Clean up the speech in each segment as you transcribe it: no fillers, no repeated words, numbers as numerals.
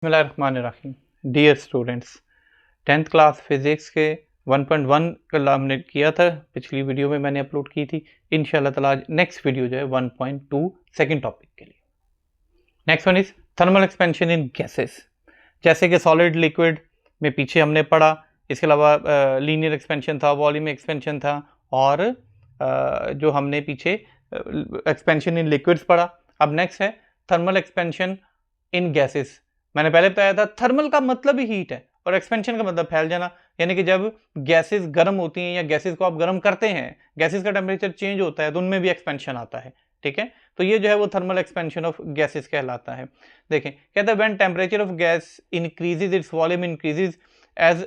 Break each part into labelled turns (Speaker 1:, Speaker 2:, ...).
Speaker 1: बिस्मिल्लाहिर्रहमानिर्रहीम। Dear students, 10th class physics के 1.1 कल हमने किया था, पिछली वीडियो में मैंने अपलोड की थी। इंशाल्लाह ताला आज नेक्स्ट वीडियो जो है 1.2 सेकंड टॉपिक के लिए। Next one is thermal expansion in gases. जैसे कि सॉलिड लिक्विड में पीछे हमने पढ़ा, इसके अलावा लीनियर एक्सपेंशन था, वॉल्यूम एक्सपेंशन था, और जो हमने पीछे एक्सपेंशन इन लिक्विड्स पढ़ा। अब नेक्स्ट है थर्मल एक्सपेंशन इन गैसेस। मैंने पहले बताया था थर्मल का मतलब ही हीट है और एक्सपेंशन का मतलब फैल जाना, यानी कि जब गैसेस गर्म होती हैं या गैसेस को आप गर्म करते हैं, गैसेस का टेम्परेचर चेंज होता है तो उनमें भी एक्सपेंशन आता है। ठीक है, तो ये जो है वो थर्मल एक्सपेंशन ऑफ गैसेस कहलाता है। देखें, कहता है when temperature of gas increases its volume increases as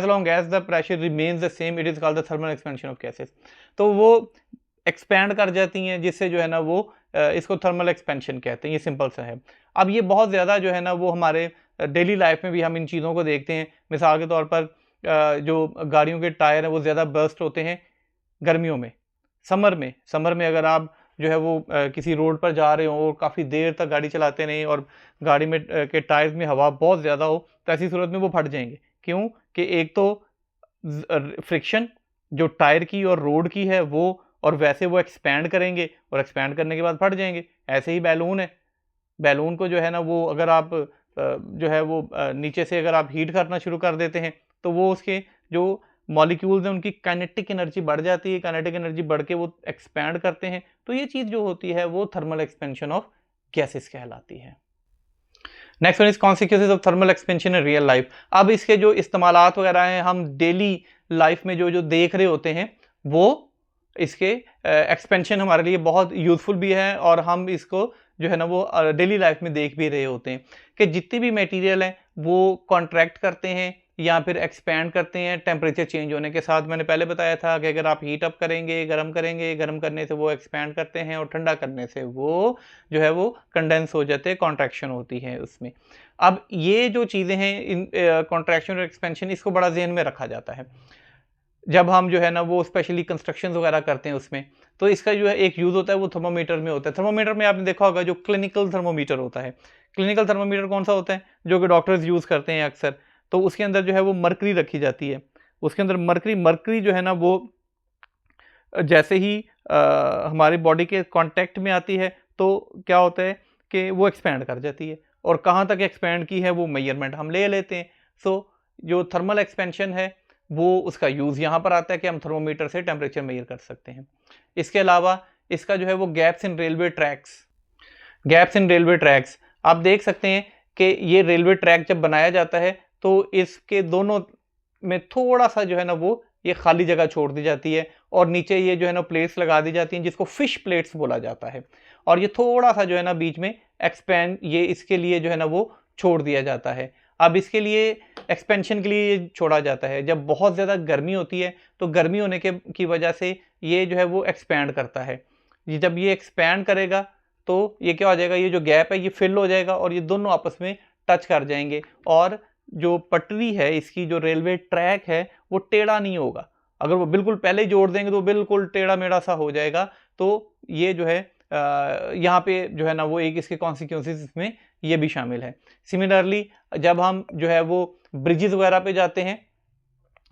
Speaker 1: long as the pressure remains the same, it is called the thermal expansion of gases. तो वो एक्सपैंड कर जाती हैं, जिससे जो है ना वो इसको थर्मल एक्सपेंशन कहते हैं। ये सिंपल सा है। अब ये बहुत ज़्यादा जो है ना वो हमारे डेली लाइफ में भी हम इन चीज़ों को देखते हैं। मिसाल के तौर पर जो गाड़ियों के टायर हैं वो ज़्यादा बर्स्ट होते हैं गर्मियों में। समर में अगर आप जो है वो किसी रोड पर जा रहे हो और काफ़ी देर तक गाड़ी चलाते नहीं और गाड़ी में के टायर्स में हवा बहुत ज़्यादा हो, तो ऐसी सूरत में वो फट जाएंगे। क्यों? कि एक तो फ्रिक्शन जो टायर की और रोड की है वो, और वैसे वो एक्सपैंड करेंगे और एक्सपैंड करने के बाद फट जाएंगे। ऐसे ही बैलून है, बैलून को जो है ना वो अगर आप जो है वो नीचे से अगर आप हीट करना शुरू कर देते हैं तो वो उसके जो मॉलिक्यूल्स हैं उनकी काइनेटिक एनर्जी बढ़ जाती है, काइनेटिक एनर्जी बढ़ के वो एक्सपैंड करते हैं। तो ये चीज़ जो होती है वो थर्मल एक्सपेंशन ऑफ गैसेस कहलाती है। Next one is consequences of thermal expansion in real life. अब इसके जो इस्तेमालात वगैरह हैं, हम डेली लाइफ में जो जो देख रहे होते हैं, वो इसके एक्सपेंशन हमारे लिए बहुत यूजफुल भी है और हम इसको जो है ना वो डेली लाइफ में देख भी रहे होते हैं कि जितने भी मटेरियल हैं वो कॉन्ट्रैक्ट करते हैं या फिर एक्सपैंड करते हैं टेम्परेचर चेंज होने के साथ। मैंने पहले बताया था कि अगर आप हीट अप करेंगे, गर्म करने से वो एक्सपैंड करते हैं और ठंडा करने से वो जो है वो कंडेंस हो जाते हैं, कॉन्ट्रैक्शन होती है उसमें। अब ये जो चीज़ें हैं, इन कॉन्ट्रैक्शन और एक्सपेंशन, इसको बड़ा ज़हन में रखा जाता है जब हम जो है ना वो स्पेशली कंस्ट्रक्शन वगैरह करते हैं उसमें। तो इसका जो है एक यूज़ होता है वो थर्मोमीटर में होता है। थर्मोमीटर में आपने देखा होगा जो क्लिनिकल थर्मोमीटर होता है। क्लिनिकल थर्मोमीटर कौन सा होता है? जो कि डॉक्टर्स यूज़ करते हैं अक्सर। तो उसके अंदर जो है वो मरकरी रखी जाती है। उसके अंदर मरकरी जो है ना वो जैसे ही हमारी बॉडी के कांटेक्ट में आती है तो क्या होता है कि वो एक्सपैंड कर जाती है, और कहाँ तक एक्सपैंड की है वो मेजरमेंट हम ले लेते हैं। सो जो थर्मल एक्सपेंशन है वो उसका यूज़ यहाँ पर आता है कि हम थर्मोमीटर से टेम्परेचर मेजर कर सकते हैं। इसके अलावा इसका जो है वो गैप्स इन रेलवे ट्रैक्स आप देख सकते हैं कि ये रेलवे ट्रैक जब बनाया जाता है तो इसके दोनों में थोड़ा सा जो है ना वो ये खाली जगह छोड़ दी जाती है और नीचे ये जो है ना प्लेट्स लगा दी जाती हैं जिसको फिश प्लेट्स बोला जाता है, और ये थोड़ा सा जो है ना बीच में एक्सपेंड ये इसके लिए जो है ना वो छोड़ दिया जाता है। अब इसके लिए एक्सपेंशन के लिए ये छोड़ा जाता है जब बहुत ज़्यादा गर्मी होती है, तो गर्मी होने के की वजह से ये जो है वो एक्सपैंड करता है। ये जब ये एक्सपैंड करेगा तो ये क्या हो जाएगा, ये जो गैप है ये फिल हो जाएगा और ये दोनों आपस में टच कर जाएंगे, और जो पटरी है इसकी, जो रेलवे ट्रैक है वो टेढ़ा नहीं होगा। अगर वो बिल्कुल पहले जोड़ देंगे तो बिल्कुल टेढ़ा मेढ़ा सा हो जाएगा। तो ये जो है यहाँ पे जो है ना वो एक इसके कॉन्सिक्वेंसेस इसमें ये भी शामिल है। सिमिलरली जब हम जो है वो ब्रिजेस वगैरह पे जाते हैं,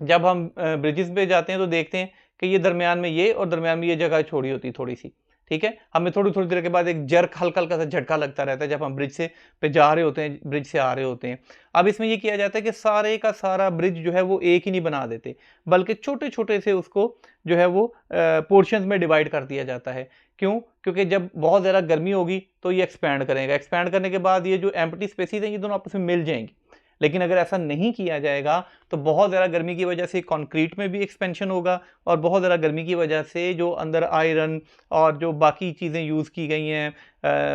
Speaker 1: जब हम ब्रिजेस पे जाते हैं तो देखते हैं कि ये दरमियान में ये और दरमियान में ये जगह छोड़ी होती है थोड़ी सी। ठीक है, हमें थोड़ी थोड़ी देर के बाद एक जर्क हल्का हल्का सा झटका लगता रहता है जब हम ब्रिज से पे जा रहे होते हैं, ब्रिज से आ रहे होते हैं। अब इसमें ये किया जाता है कि सारे का सारा ब्रिज जो है वो एक ही नहीं बना देते, बल्कि छोटे छोटे से उसको जो है वो पोर्शंस में डिवाइड कर दिया जाता है। क्यों? क्योंकि जब बहुत ज़्यादा गर्मी होगी तो ये एक्सपैंड करेगा, एक्सपैंड करने के बाद ये जो एम्प्टी स्पेसिस हैं ये दोनों आपस में मिल जाएंगी। लेकिन अगर ऐसा नहीं किया जाएगा तो बहुत ज़्यादा गर्मी की वजह से कंक्रीट में भी एक्सपेंशन होगा, और बहुत ज़्यादा गर्मी की वजह से जो अंदर आयरन और जो बाकी चीज़ें यूज़ की गई हैं,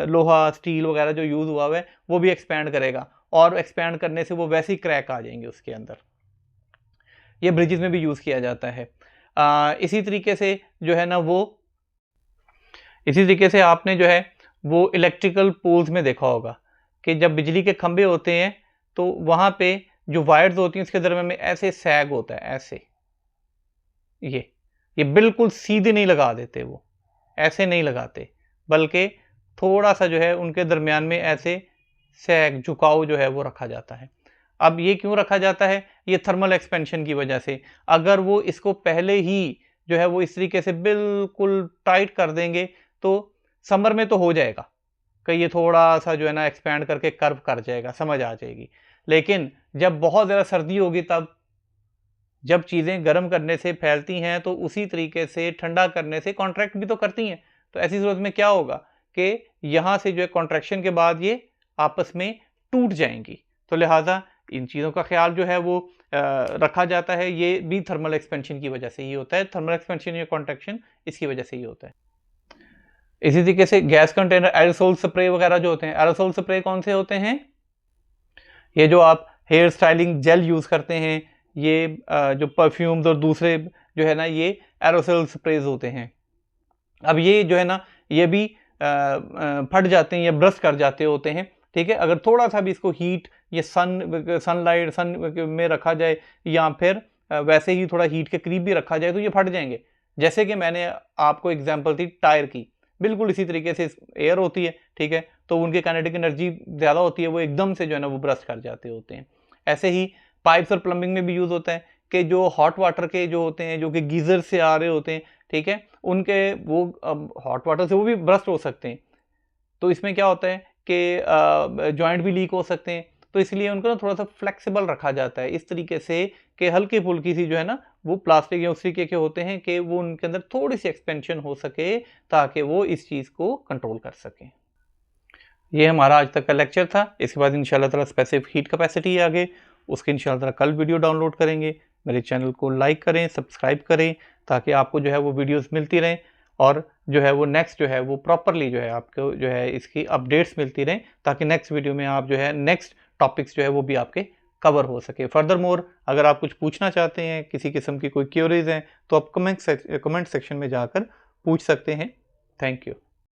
Speaker 1: लोहा स्टील वगैरह जो यूज़ हुआ है वो भी एक्सपैंड करेगा, और एक्सपैंड करने से वो वैसे ही क्रैक आ जाएंगे उसके अंदर। ये ब्रिजेस में भी यूज़ किया जाता है। इसी तरीके से जो है ना वो इसी तरीके से आपने जो है वो इलेक्ट्रिकल पोल्स में देखा होगा कि जब बिजली के खंभे होते हैं तो वहाँ पे जो वायर्स होती हैं उसके दरमियान में ऐसे सैग होता है, ऐसे ये बिल्कुल सीधे नहीं लगा देते, वो ऐसे नहीं लगाते, बल्कि थोड़ा सा जो है उनके दरमियान में ऐसे सैग, झुकाव जो है वो रखा जाता है। अब ये क्यों रखा जाता है? ये थर्मल एक्सपेंशन की वजह से। अगर वो इसको पहले ही जो है वो इस तरीके से बिल्कुल टाइट कर देंगे तो समर में तो हो जाएगा कि ये थोड़ा सा जो है ना एक्सपैंड करके कर्व कर जाएगा, समझ आ जाएगी। लेकिन जब बहुत ज़्यादा सर्दी होगी तब, जब चीज़ें गर्म करने से फैलती हैं तो उसी तरीके से ठंडा करने से कॉन्ट्रैक्ट भी तो करती हैं। तो ऐसी सूरत में क्या होगा कि यहाँ से जो है कॉन्ट्रैक्शन के बाद ये आपस में टूट जाएंगी। तो लिहाजा इन चीज़ों का ख्याल जो है वो रखा जाता है। ये भी थर्मल एक्सपेंशन की वजह से ही होता है। थर्मल एक्सपेंशन या कॉन्ट्रैक्शन इसकी वजह से ही होता है। इसी तरीके से गैस कंटेनर, एरोसोल स्प्रे वगैरह जो होते हैं, एरोसोल स्प्रे कौन से होते हैं? ये जो आप हेयर स्टाइलिंग जेल यूज़ करते हैं, ये जो परफ्यूम्स और दूसरे जो है ना ये एरोसोल स्प्रेज होते हैं। अब ये जो है ना ये भी फट जाते हैं या ब्रस्ट कर जाते होते हैं, ठीक है। अगर थोड़ा सा भी इसको हीट या सनलाइट सन में रखा जाए या फिर वैसे ही थोड़ा हीट के करीब भी रखा जाए तो ये फट जाएंगे। जैसे कि मैंने आपको एग्जांपल दी टायर की, बिल्कुल इसी तरीके से एयर होती है, ठीक है, तो उनकी काइनेटिक एनर्जी ज़्यादा होती है, वो एकदम से जो है ना वो ब्रस्ट कर जाते होते हैं। ऐसे ही पाइप्स और प्लम्बिंग में भी यूज़ होता है कि जो हॉट वाटर के जो होते हैं, जो कि गीज़र से आ रहे होते हैं, ठीक है, उनके वो हॉट वाटर से वो भी ब्रस्ट हो सकते हैं। तो इसमें क्या होता है कि जॉइंट भी लीक हो सकते हैं, तो इसलिए उनको ना थोड़ा सा फ्लेक्सिबल रखा जाता है इस तरीके से कि हल्की फुल्की सी जो है ना वो प्लास्टिक या उस तरीके के होते हैं कि वो उनके अंदर थोड़ी सी एक्सपेंशन हो सके ताकि वो इस चीज़ को कंट्रोल कर सकें। ये हमारा आज तक का लेक्चर था। इसके बाद इंशाल्लाह ताला स्पेसिफिक हीट कैपेसिटी आगे उसके इंशाल्लाह ताला कल वीडियो डाउनलोड करेंगे। मेरे चैनल को लाइक करें, सब्सक्राइब करें ताकि आपको जो है वो वीडियोस मिलती रहें और जो है वो नेक्स्ट जो है वो प्रॉपरली जो है आपको जो है इसकी अपडेट्स मिलती रहें ताकि नेक्स्ट वीडियो में आप जो है नेक्स्ट टॉपिक्स जो है वो भी आपके कवर हो सके। फर्दर मोर अगर आप कुछ पूछना चाहते हैं, किसी किस्म की कोई क्यूरीज हैं, तो आप कमेंट सेक्शन में जाकर पूछ सकते हैं। Thank you.